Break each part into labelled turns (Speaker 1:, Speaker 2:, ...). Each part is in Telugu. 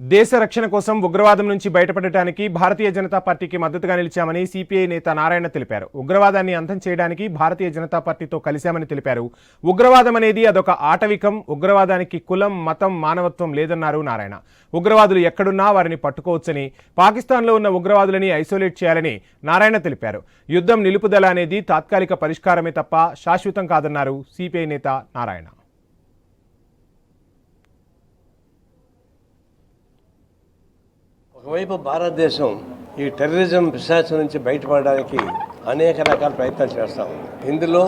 Speaker 1: దేశ రక్షణ కోసం ఉగ్రవాదం నుంచి బయటపడటానికి భారతీయ జనతా పార్టీకి మద్దతుగా నిలిచామని సిపిఐ నేత నారాయణ తెలిపారు. ఉగ్రవాదాన్ని అంతం చేయడానికి భారతీయ జనతా పార్టీతో కలిశామని తెలిపారు. ఉగ్రవాదం అనేది అదొక ఆటవికం. ఉగ్రవాదానికి కులం, మతం, మానవత్వం లేదన్నారు నారాయణ. ఉగ్రవాదులు ఎక్కడున్నా వారిని పట్టుకోవచ్చని, పాకిస్తాన్లో ఉన్న ఉగ్రవాదులని ఐసోలేట్ చేయాలని నారాయణ తెలిపారు. యుద్ధం నిలుపుదల అనేది తాత్కాలిక పరిష్కారమే తప్ప శాశ్వతం కాదన్నారు సిపిఐ నేత నారాయణ.
Speaker 2: ఒకవైపు భారతదేశం ఈ టెర్రరిజం పిశాచం నుంచి బయటపడడానికి అనేక రకాల ప్రయత్నాలు చేస్తూ ఉంది. ఇందులో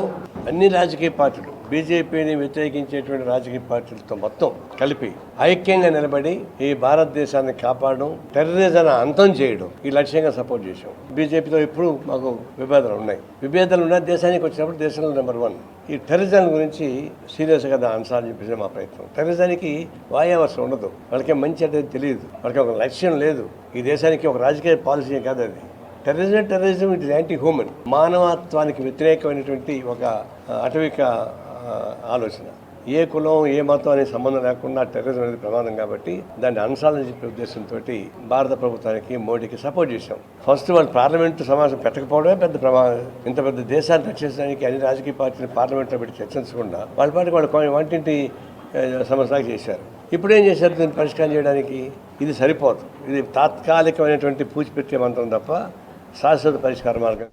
Speaker 2: అన్ని రాజకీయ పార్టీలు, బీజేపీని వ్యతిరేకించేటువంటి రాజకీయ పార్టీలతో మొత్తం కలిపి ఐక్యంగా నిలబడి ఈ భారతదేశాన్ని కాపాడడం, టెర్రరిజాన్ని అంతం చేయడం ఈ లక్ష్యంగా సపోర్ట్ చేశాం. బీజేపీతో ఇప్పుడు మాకు విభేదాలు ఉన్నాయి. విభేదాలు ఉన్న దేశానికి వచ్చినప్పుడు దేశంలో నెంబర్ 1 ఈ టెర్రరిజం గురించి సీరియస్గా ఆన్సర్ చెప్పేసి మా ప్రయత్నం. టెర్రరిజానికి వాయావర్షం ఉండదు, వాళ్ళకి మంచి అంటే తెలియదు, వాళ్ళకి ఒక లక్ష్యం లేదు. ఈ దేశానికి ఒక రాజకీయ పాలసీ కాదు అది. Terrorism it is anti human, మానవత్వానికి వ్యతిరేకమైనటువంటి ఒక అటవిక ఆలోచన. ఏ కులం, ఏ మతం అనే సంబంధం లేకుండా టెర్రరిజం అనేది ప్రమాదం కాబట్టి దాన్ని అంశాలని చెప్పే ఉద్దేశంతో భారత ప్రభుత్వానికి, మోడీకి సపోర్ట్ చేశాం. ఫస్ట్ వాళ్ళు పార్లమెంటు సమావేశం పెట్టకపోవడమే పెద్ద ప్రమాదం. ఇంత పెద్ద దేశాన్ని రక్షించడానికి అన్ని రాజకీయ పార్టీలు పార్లమెంట్లో పెట్టి చర్చించకుండా వాళ్ళ పాటికి వాళ్ళు వంటింటి సమస్యలాగా చేశారు. ఇప్పుడు ఏం చేశారు? దీన్ని పరిష్కారం చేయడానికి ఇది సరిపోదు. ఇది తాత్కాలికమైనటువంటి పూచిపెట్టే మంత్రం తప్ప శాశ్వత పరిష్కార మార్గం